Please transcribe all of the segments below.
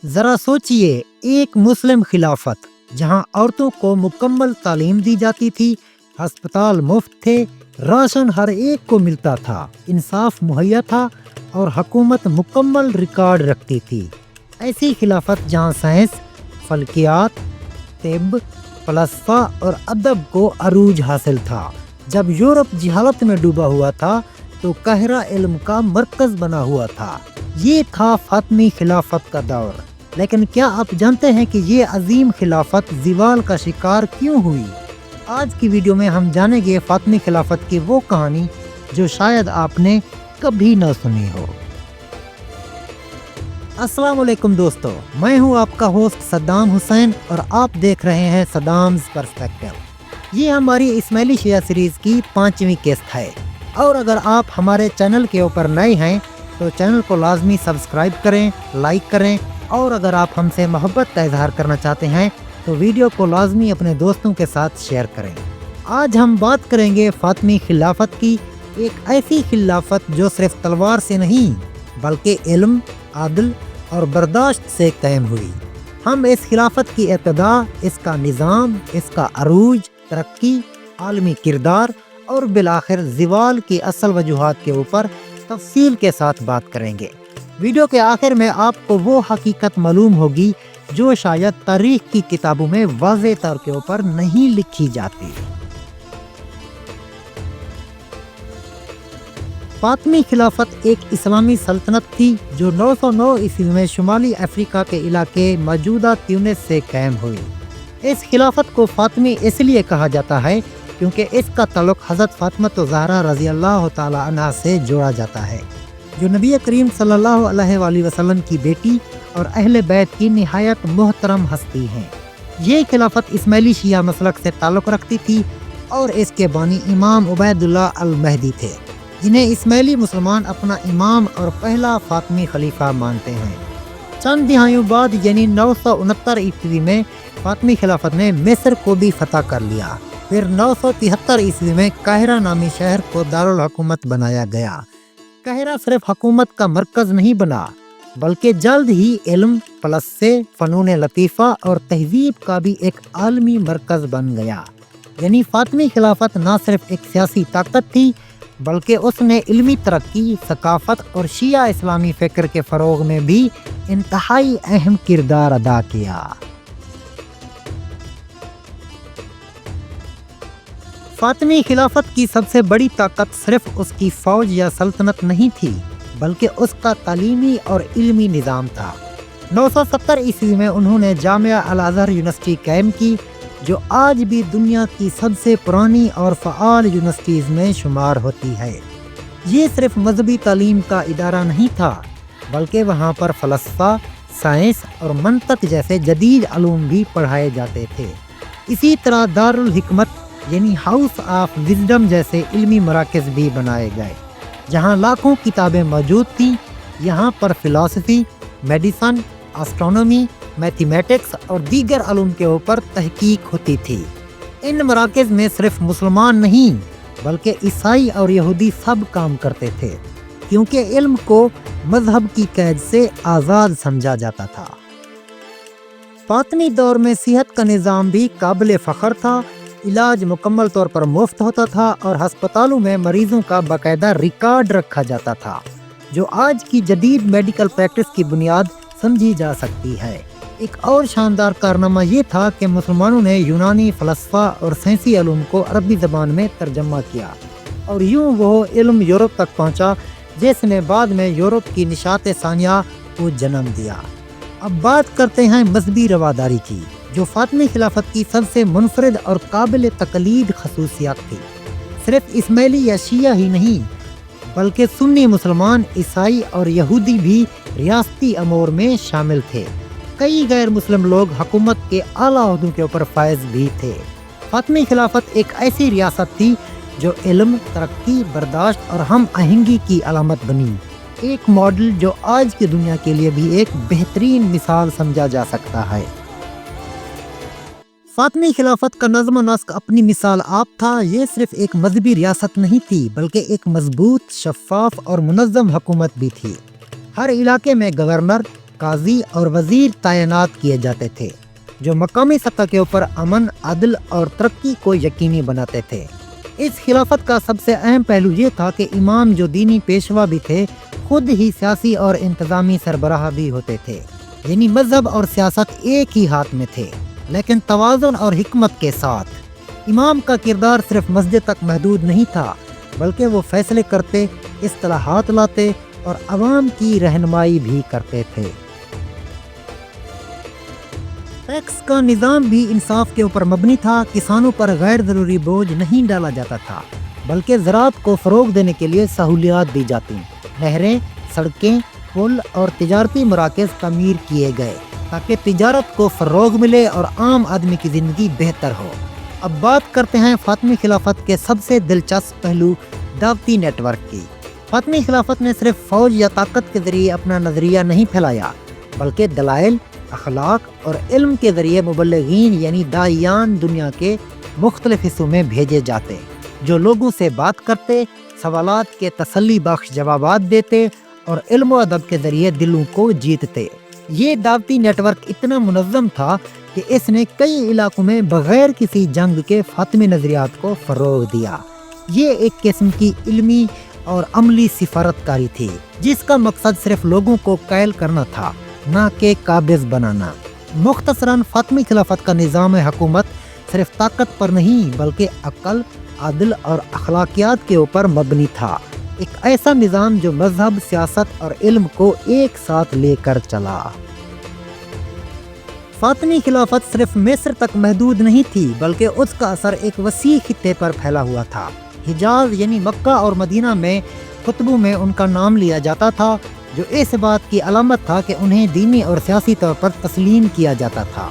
ذرا سوچئے، ایک مسلم خلافت جہاں عورتوں کو مکمل تعلیم دی جاتی تھی، ہسپتال مفت تھے، راشن ہر ایک کو ملتا تھا، انصاف مہیا تھا اور حکومت مکمل ریکارڈ رکھتی تھی۔ ایسی خلافت جہاں سائنس، فلکیات، طب، فلسفہ اور ادب کو عروج حاصل تھا۔ جب یورپ جہالت میں ڈوبا ہوا تھا تو قاہرہ علم کا مرکز بنا ہوا تھا۔ یہ تھا فاطمی خلافت کا دور۔ لیکن کیا آپ جانتے ہیں کہ یہ عظیم خلافت زوال کا شکار کیوں ہوئی؟ آج کی ویڈیو میں ہم جانیں گے فاطمی خلافت کی وہ کہانی جو شاید آپ نے کبھی نہ سنی ہو۔ السلام علیکم دوستو، میں ہوں آپ کا ہوسٹ صدام حسین اور آپ دیکھ رہے ہیں صدامز پرسپیکٹیو۔ یہ ہماری اسماعیلی شیعہ سیریز کی 5ویں قسط ہے، اور اگر آپ ہمارے چینل کے اوپر نئے ہیں تو چینل کو لازمی سبسکرائب کریں، لائک کریں، اور اگر آپ ہم سے محبت کا اظہار کرنا چاہتے ہیں تو ویڈیو کو لازمی اپنے دوستوں کے ساتھ شیئر کریں۔ آج ہم بات کریں گے فاطمی خلافت کی، ایک ایسی خلافت جو صرف تلوار سے نہیں بلکہ علم، عدل اور برداشت سے قائم ہوئی۔ ہم اس خلافت کی ابتدا، اس کا نظام، اس کا عروج، ترقی، عالمی کردار اور بالآخر زوال کی اصل وجوہات کے اوپر تفصیل کے ساتھ بات کریں گے۔ ویڈیو کے آخر میں آپ کو وہ حقیقت معلوم ہوگی جو شاید تاریخ کی کتابوں میں واضح طور کے اوپر نہیں لکھی جاتی۔ فاطمی خلافت ایک اسلامی سلطنت تھی جو 909 عیسوی میں شمالی افریقہ کے علاقے موجودہ تیونس سے قائم ہوئی۔ اس خلافت کو فاطمی اس لیے کہا جاتا ہے کیونکہ اس کا تعلق حضرت فاطمہ الزہرا رضی اللہ تعالی عنہا سے جوڑا جاتا ہے، جو نبی کریم صلی اللہ علیہ وآلہ وسلم کی بیٹی اور اہل بیت کی نہایت محترم ہستی ہیں۔ یہ خلافت اسماعیلی شیعہ مسلک سے تعلق رکھتی تھی اور اس کے بانی امام عبید اللہ المہدی تھے، جنہیں اسماعیلی مسلمان اپنا امام اور پہلا فاطمی خلیفہ مانتے ہیں۔ چند دہائیوں بعد یعنی 969 عیسوی میں فاطمی خلافت نے مصر کو بھی فتح کر لیا۔ پھر 973 عیسوی میں قاہرہ نامی شہر کو دارالحکومت بنایا گیا۔ قاہرہ صرف حکومت کا مرکز نہیں بنا بلکہ جلد ہی علم، فلسفے، فنون لطیفہ اور تہذیب کا بھی ایک عالمی مرکز بن گیا۔ یعنی فاطمی خلافت نہ صرف ایک سیاسی طاقت تھی بلکہ اس نے علمی ترقی، ثقافت اور شیعہ اسلامی فکر کے فروغ میں بھی انتہائی اہم کردار ادا کیا۔ فاطمی خلافت کی سب سے بڑی طاقت صرف اس کی فوج یا سلطنت نہیں تھی بلکہ اس کا تعلیمی اور علمی نظام تھا۔ 970 عیسوی میں انہوں نے جامعہ الازہر یونیورسٹی قائم کی، جو آج بھی دنیا کی سب سے پرانی اور فعال یونیورسٹیز میں شمار ہوتی ہے۔ یہ صرف مذہبی تعلیم کا ادارہ نہیں تھا بلکہ وہاں پر فلسفہ، سائنس اور منطق جیسے جدید علوم بھی پڑھائے جاتے تھے۔ اسی طرح دارالحکمت یعنی ہاؤس آف وزڈم جیسے علمی مراکز بھی بنائے گئے، جہاں لاکھوں کتابیں موجود تھیں۔ یہاں پر فلسفی، میڈیسن، اسٹرونومی، میتھمیٹکس اور دیگر علوم کے اوپر تحقیق ہوتی تھی۔ ان مراکز میں صرف مسلمان نہیں بلکہ عیسائی اور یہودی سب کام کرتے تھے، کیونکہ علم کو مذہب کی قید سے آزاد سمجھا جاتا تھا۔ فاطمی دور میں صحت کا نظام بھی قابل فخر تھا۔ علاج مکمل طور پر مفت ہوتا تھا اور ہسپتالوں میں مریضوں کا باقاعدہ ریکارڈ رکھا جاتا تھا، جو آج کی جدید میڈیکل پریکٹس کی بنیاد سمجھی جا سکتی ہے۔ ایک اور شاندار کارنامہ یہ تھا کہ مسلمانوں نے یونانی فلسفہ اور سائنسی علوم کو عربی زبان میں ترجمہ کیا، اور یوں وہ علم یورپ تک پہنچا جس نے بعد میں یورپ کی نشاط ثانیہ کو جنم دیا۔ اب بات کرتے ہیں مذہبی رواداری کی، جو فاطمی خلافت کی سب سے منفرد اور قابل تقلید خصوصیات تھی۔ صرف اسماعیلی یا شیعہ ہی نہیں بلکہ سنی مسلمان، عیسائی اور یہودی بھی ریاستی امور میں شامل تھے۔ کئی غیر مسلم لوگ حکومت کے اعلیٰ عہدوں کے اوپر فائز بھی تھے۔ فاطمی خلافت ایک ایسی ریاست تھی جو علم، ترقی، برداشت اور ہم آہنگی کی علامت بنی، ایک ماڈل جو آج کی دنیا کے لیے بھی ایک بہترین مثال سمجھا جا سکتا ہے۔ فاطمی خلافت کا نظم و نسق اپنی مثال آپ تھا۔ یہ صرف ایک مذہبی ریاست نہیں تھی بلکہ ایک مضبوط، شفاف اور منظم حکومت بھی تھی۔ ہر علاقے میں گورنر، قاضی اور وزیر تعینات کیے جاتے تھے جو مقامی سطح کے اوپر امن، عدل اور ترقی کو یقینی بناتے تھے۔ اس خلافت کا سب سے اہم پہلو یہ تھا کہ امام جو دینی پیشوا بھی تھے خود ہی سیاسی اور انتظامی سربراہ بھی ہوتے تھے، یعنی مذہب اور سیاست ایک ہی ہاتھ میں تھے، لیکن توازن اور حکمت کے ساتھ۔ امام کا کردار صرف مسجد تک محدود نہیں تھا، بلکہ وہ فیصلے کرتے، اصلاحات لاتے اور عوام کی رہنمائی بھی کرتے تھے۔ ٹیکس کا نظام بھی انصاف کے اوپر مبنی تھا۔ کسانوں پر غیر ضروری بوجھ نہیں ڈالا جاتا تھا، بلکہ زراعت کو فروغ دینے کے لیے سہولیات دی جاتی۔ نہریں، سڑکیں، پل اور تجارتی مراکز تعمیر کیے گئے تاکہ تجارت کو فروغ ملے اور عام آدمی کی زندگی بہتر ہو۔ اب بات کرتے ہیں فاطمی خلافت کے سب سے دلچسپ پہلو، دعوتی نیٹ ورک کی۔ فاطمی خلافت نے صرف فوج یا طاقت کے ذریعے اپنا نظریہ نہیں پھیلایا، بلکہ دلائل، اخلاق اور علم کے ذریعے مبلغین یعنی داعیان دنیا کے مختلف حصوں میں بھیجے جاتے، جو لوگوں سے بات کرتے، سوالات کے تسلی بخش جوابات دیتے اور علم و ادب کے ذریعے دلوں کو جیتتے۔ یہ دعوتی نیٹ ورک اتنا منظم تھا کہ اس نے کئی علاقوں میں بغیر کسی جنگ کے فاطمی نظریات کو فروغ دیا۔ یہ ایک قسم کی علمی اور عملی سفارت کاری تھی، جس کا مقصد صرف لوگوں کو قائل کرنا تھا، نہ کہ قابض بنانا۔ مختصراً فاطمی خلافت کا نظام حکومت صرف طاقت پر نہیں بلکہ عقل، عدل اور اخلاقیات کے اوپر مبنی تھا، ایک ایسا نظام جو مذہب، سیاست اور علم کو ایک ساتھ لے کر چلا۔ فاطمی خلافت صرف مصر تک محدود نہیں تھی، بلکہ اس کا اثر ایک وسیع خطے پر پھیلا ہوا تھا۔ حجاز یعنی مکہ اور مدینہ میں خطبوں میں ان کا نام لیا جاتا تھا، جو اس بات کی علامت تھا کہ انہیں دینی اور سیاسی طور پر تسلیم کیا جاتا تھا۔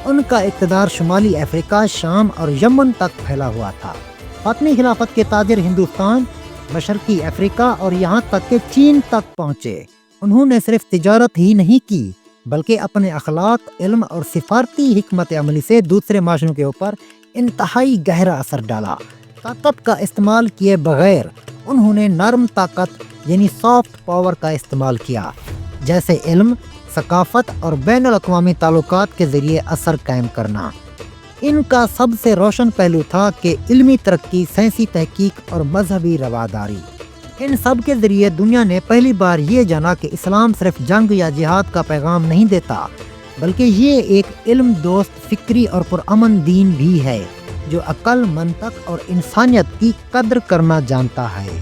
ان کا اقتدار شمالی افریقہ، شام اور یمن تک پھیلا ہوا تھا۔ فاطمی خلافت کے تاجر ہندوستان، مشرقی افریقہ اور یہاں تک کہ چین تک پہنچے۔ انہوں نے صرف تجارت ہی نہیں کی، بلکہ اپنے اخلاق، علم اور سفارتی حکمت عملی سے دوسرے معاشروں کے اوپر انتہائی گہرا اثر ڈالا۔ طاقت کا استعمال کیے بغیر انہوں نے نرم طاقت یعنی سافٹ پاور کا استعمال کیا، جیسے علم، ثقافت اور بین الاقوامی تعلقات کے ذریعے اثر قائم کرنا۔ ان کا سب سے روشن پہلو تھا کہ علمی ترقی، سائنسی تحقیق اور مذہبی رواداری۔ ان سب کے ذریعے دنیا نے پہلی بار یہ جانا کہ اسلام صرف جنگ یا جہاد کا پیغام نہیں دیتا، بلکہ یہ ایک علم دوست، فکری اور پرامن دین بھی ہے، جو عقل، منطق اور انسانیت کی قدر کرنا جانتا ہے۔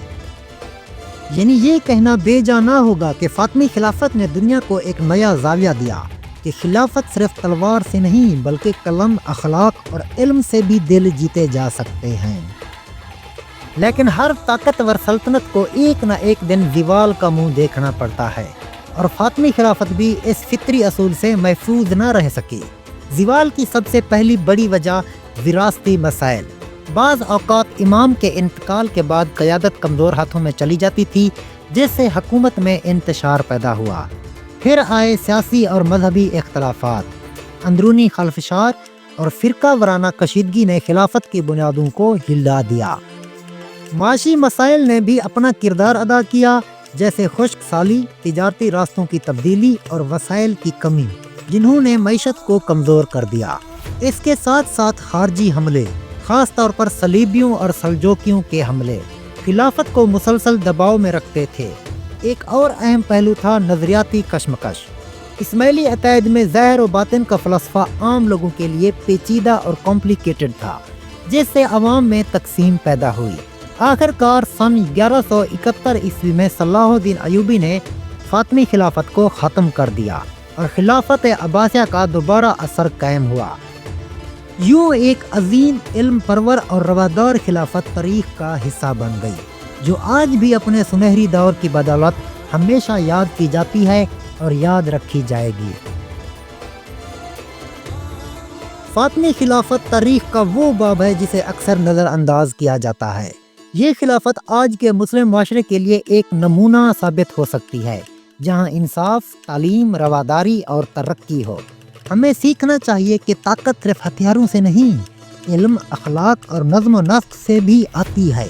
یعنی یہ کہنا بے جا نہ ہوگا کہ فاطمی خلافت نے دنیا کو ایک نیا زاویہ دیا کہ خلافت صرف تلوار سے نہیں بلکہ قلم، اخلاق اور علم سے بھی دل جیتے جا سکتے ہیں۔ لیکن ہر طاقتور سلطنت کو ایک نہ ایک دن زوال کا منہ دیکھنا پڑتا ہے، اور فاطمی خلافت بھی اس فطری اصول سے محفوظ نہ رہ سکی۔ زوال کی سب سے پہلی بڑی وجہ وراثتی مسائل۔ بعض اوقات امام کے انتقال کے بعد قیادت کمزور ہاتھوں میں چلی جاتی تھی، جس سے حکومت میں انتشار پیدا ہوا۔ پھر آئے سیاسی اور مذہبی اختلافات، اندرونی خلفشار اور فرقہ وارانہ کشیدگی نے خلافت کی بنیادوں کو ہلا دیا۔ معاشی مسائل نے بھی اپنا کردار ادا کیا، جیسے خشک سالی، تجارتی راستوں کی تبدیلی اور وسائل کی کمی، جنہوں نے معیشت کو کمزور کر دیا۔ اس کے ساتھ ساتھ خارجی حملے، خاص طور پر صلیبیوں اور سلجوکیوں کے حملے، خلافت کو مسلسل دباؤ میں رکھتے تھے۔ ایک اور اہم پہلو تھا نظریاتی کشمکش۔ اسماعیلی عقائد میں ظاہر و باطن کا فلسفہ عام لوگوں کے لیے پیچیدہ اور کمپلیکیٹڈ تھا، جس سے عوام میں تقسیم پیدا ہوئی۔ آخر کار سن 1171 عیسوی میں صلاح الدین ایوبی نے فاطمی خلافت کو ختم کر دیا اور خلافت عباسیہ کا دوبارہ اثر قائم ہوا۔ یوں ایک عظیم، علم پرور اور روادار خلافت تاریخ کا حصہ بن گئی، جو آج بھی اپنے سنہری دور کی بدولت ہمیشہ یاد کی جاتی ہے اور یاد رکھی جائے گی۔ فاطمی خلافت تاریخ کا وہ باب ہے جسے اکثر نظر انداز کیا جاتا ہے۔ یہ خلافت آج کے مسلم معاشرے کے لیے ایک نمونہ ثابت ہو سکتی ہے، جہاں انصاف، تعلیم، رواداری اور ترقی ہو۔ ہمیں سیکھنا چاہیے کہ طاقت صرف ہتھیاروں سے نہیں، علم، اخلاق اور نظم و نسق سے بھی آتی ہے۔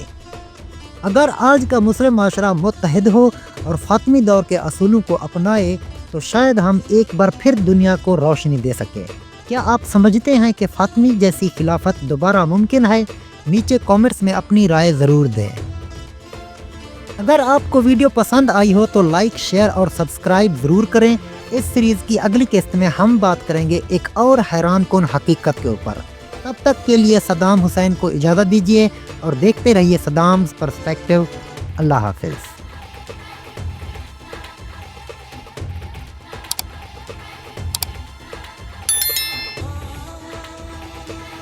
اگر آج کا مسلم معاشرہ متحد ہو اور فاطمی دور کے اصولوں کو اپنائے تو شاید ہم ایک بار پھر دنیا کو روشنی دے سکیں۔ کیا آپ سمجھتے ہیں کہ فاطمی جیسی خلافت دوبارہ ممکن ہے؟ نیچے کامنٹس میں اپنی رائے ضرور دیں۔ اگر آپ کو ویڈیو پسند آئی ہو تو لائک، شیئر اور سبسکرائب ضرور کریں۔ اس سیریز کی اگلی قسط میں ہم بات کریں گے ایک اور حیران کن حقیقت کے اوپر۔ تب تک کے لیے صدام حسین کو اجازت دیجیے اور دیکھتے رہیے صدام's پرسپیکٹیو۔ اللہ حافظ۔